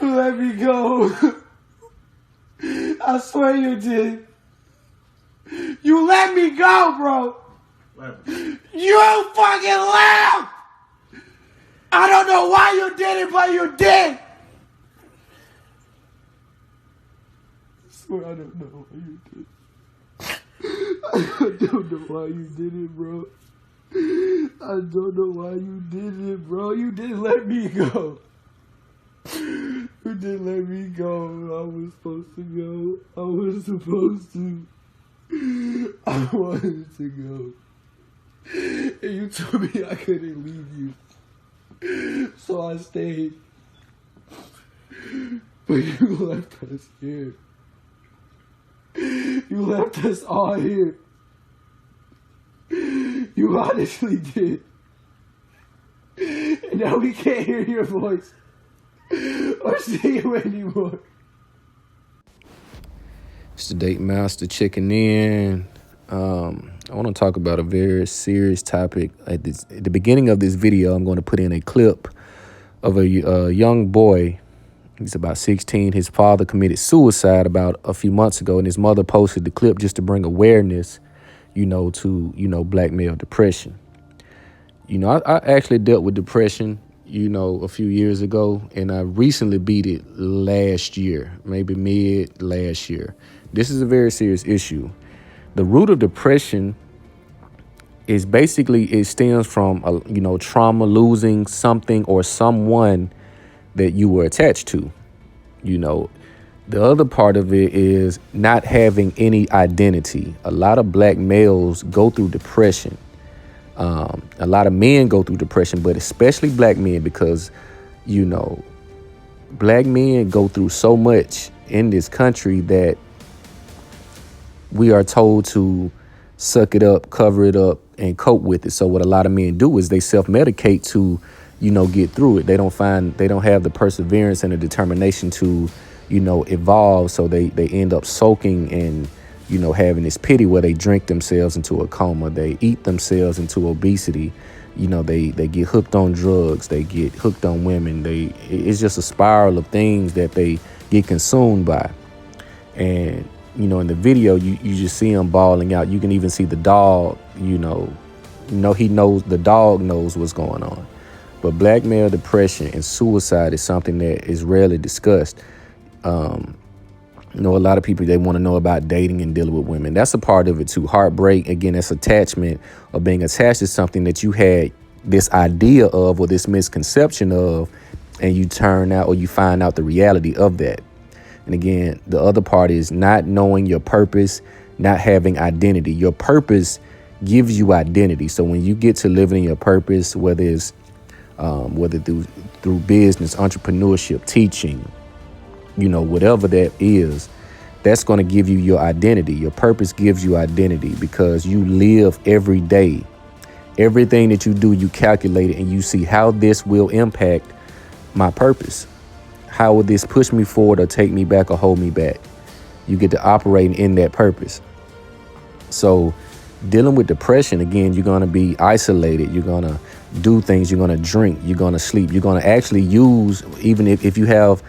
Let me go. I swear you did. You let me go, bro. You fucking left. I don't know why you did it, but you did. I swear I don't know why you did. I don't know why you did it, bro. I don't know why you did it, bro. You didn't let me go. You didn't let me go. I was supposed to go. I was supposed to. I wanted to go. And you told me I couldn't leave you. So I stayed. But you left us here. You left us all here. You honestly did. And now we can't hear your voice or see you anymore. It's the Date Master checking in. I want to talk about a very serious topic. At the beginning of this video, I'm going to put in a clip of a young boy. He's about 16. His father committed suicide about a few months ago, and his mother posted the clip just to bring awareness, to, black male depression. I actually dealt with depression, a few years ago, and I recently beat it last year, maybe mid last year. This is a very serious issue. The root of depression is basically, it stems from, trauma, losing something or someone that you were attached to. The other part of it is not having any identity. A lot of black males go through depression. A lot of men go through depression, but especially black men, because, black men go through so much in this country that we are told to suck it up, cover it up, and cope with it. So what a lot of men do is they self-medicate to, get through it. They don't have the perseverance and the determination to, evolve. So they end up soaking and, having this pity where they drink themselves into a coma. They eat themselves into obesity. They get hooked on drugs. They get hooked on women. It's just a spiral of things that they get consumed by. And, in the video, you just see him bawling out. You can even see the dog, he knows, the dog knows what's going on. But black male depression and suicide is something that is rarely discussed. A lot of people, they want to know about dating and dealing with women. That's a part of it too. Heartbreak, again, that's attachment, or being attached to something that you had this idea of or this misconception of, and you turn out or you find out the reality of that. And again, the other part is not knowing your purpose, not having identity. Your purpose gives you identity. So when you get to living in your purpose, whether it's through business, entrepreneurship, teaching, whatever that is, that's going to give you your identity. Your purpose gives you identity because you live every day. Everything that you do, you calculate it and you see how this will impact my purpose. How will this push me forward or take me back or hold me back? You get to operate in that purpose. So dealing with depression, again, you're going to be isolated. You're going to do things. You're going to drink. You're going to sleep. You're going to actually use, even if you have,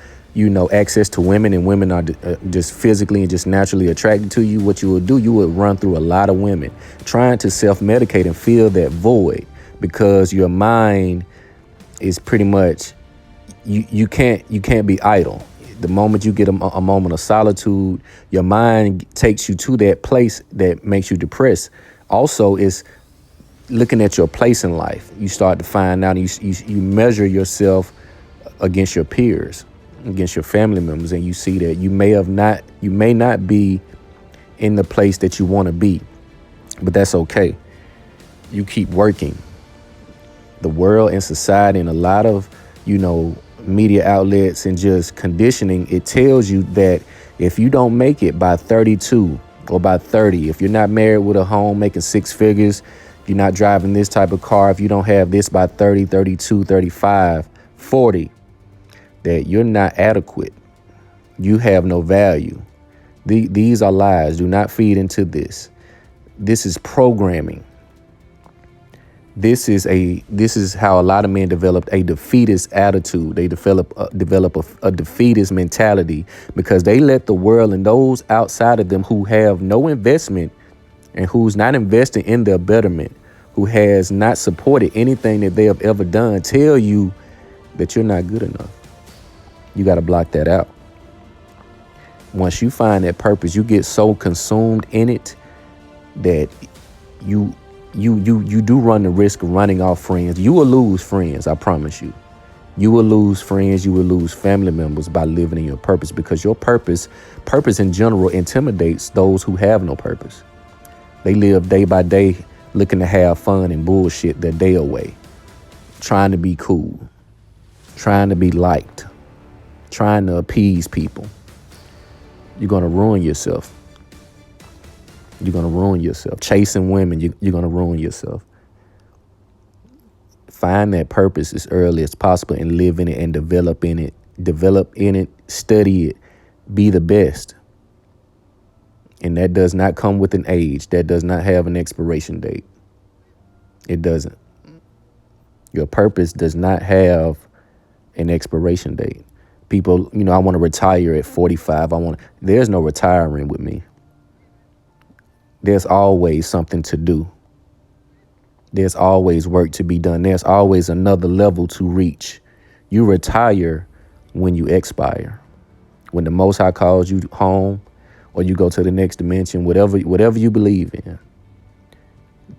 access to women and women are just physically and just naturally attracted to you, what you would do, you would run through a lot of women trying to self-medicate and fill that void, because your mind is pretty much, you can't be idle. The moment you get a moment of solitude, your mind takes you to that place that makes you depressed. Also, is looking at your place in life. You start to find out, and you measure yourself against your peers, against your family members, and you see that you may not be in the place that you want to be, but that's okay. You keep working. The world and society and a lot of, media outlets and just conditioning, it tells you that if you don't make it by 32 or by 30, if you're not married with a home making six figures, if you're not driving this type of car, if you don't have this by 30, 32, 35, 40, that you're not adequate. You have no value. These are lies. Do not feed into this. This is programming. This is how a lot of men developed a defeatist attitude. They develop a defeatist mentality because they let the world and those outside of them who have no investment and who's not investing in their betterment, who has not supported anything that they have ever done, tell you that you're not good enough. You got to block that out. Once you find that purpose, you get so consumed in it that you do run the risk of running off friends. You will lose friends, I promise you. You will lose friends, you will lose family members by living in your purpose, because your purpose in general intimidates those who have no purpose. They live day by day looking to have fun and bullshit their day away, trying to be cool, trying to be liked, trying to appease people. You're going to ruin yourself. You're going to ruin yourself. Chasing women, you're going to ruin yourself. Find that purpose as early as possible and live in it and develop in it. Develop in it, study it, be the best. And that does not come with an age. That does not have an expiration date. It doesn't. Your purpose does not have an expiration date. People, I want to retire at 45. There's no retiring with me. There's always something to do. There's always work to be done. There's always another level to reach. You retire when you expire. When the Most High calls you home, or you go to the next dimension, whatever you believe in,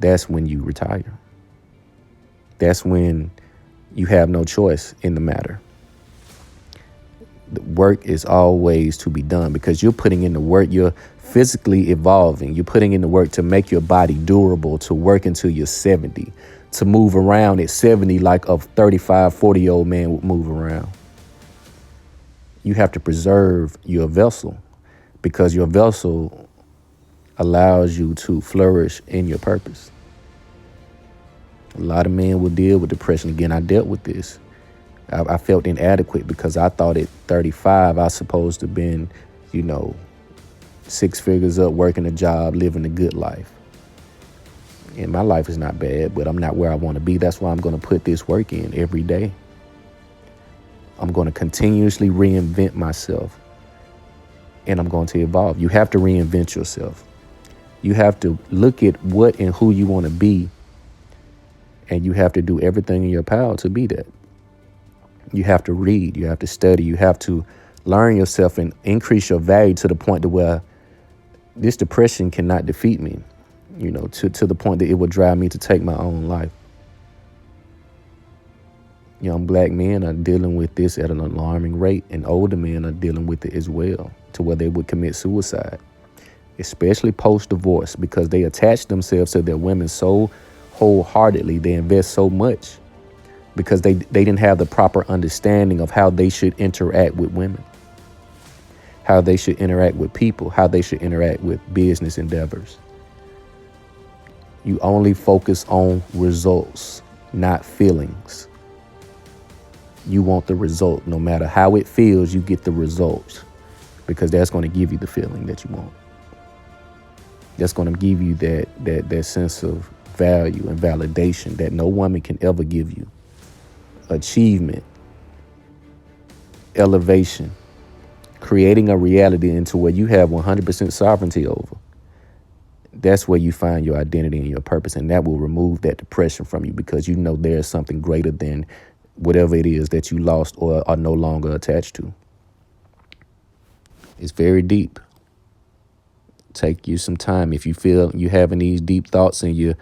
that's when you retire. That's when you have no choice in the matter. The work is always to be done because you're putting in the work. You're physically evolving. You're putting in the work to make your body durable, to work until you're 70, to move around at 70 like a 35, 40-year-old man would move around. You have to preserve your vessel because your vessel allows you to flourish in your purpose. A lot of men will deal with depression. Again, I dealt with this. I felt inadequate because I thought at 35 I was supposed to have been, 6 figures up, working a job, living a good life. And my life is not bad, but I'm not where I want to be. That's why I'm going to put this work in every day. I'm going to continuously reinvent myself, and I'm going to evolve. You have to reinvent yourself. You have to look at what and who you want to be, and you have to do everything in your power to be that. You have to read, you have to study, you have to learn yourself and increase your value to the point to where this depression cannot defeat me, to the point that it will drive me to take my own life. Young black men are dealing with this at an alarming rate, and older men are dealing with it as well, to where they would commit suicide, especially post-divorce, because they attach themselves to their women so wholeheartedly, they invest so much, because they didn't have the proper understanding of how they should interact with women, how they should interact with people, how they should interact with business endeavors. You only focus on results, not feelings. You want the result. No matter how it feels, you get the results, because that's going to give you the feeling that you want. That's going to give you that sense of value and validation that no woman can ever give you. Achievement, elevation, creating a reality into where you have 100% sovereignty over. That's where you find your identity and your purpose, and that will remove that depression from you, because you know there's something greater than whatever it is that you lost or are no longer attached to. It's very deep. Take you some time. If you feel you having these deep thoughts and you're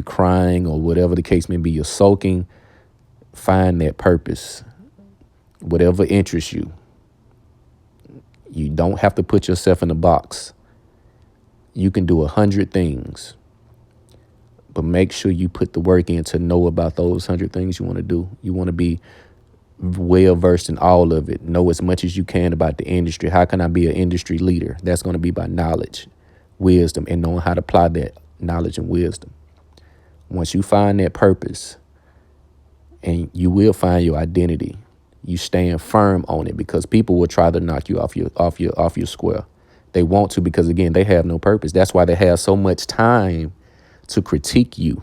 crying or whatever the case may be, you're sulking, find that purpose, whatever interests you. You don't have to put yourself in a box. You can do 100 things, but make sure you put the work in to know about those 100 things you want to do. You want to be well versed in all of it. Know as much as you can about the industry. How can I be an industry leader? That's going to be by knowledge, wisdom, and knowing how to apply that knowledge and wisdom. Once you find that purpose, and you will find your identity, you stand firm on it, because people will try to knock you off your square. They want to, because again, they have no purpose. That's why they have so much time to critique you,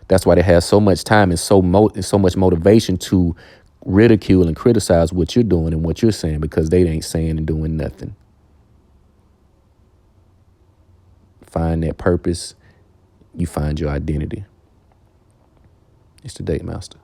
That's why they have so much time and so much motivation to ridicule and criticize what you're doing and what you're saying, because they ain't saying and doing nothing. Find that purpose, you find your identity. It's the Date Master.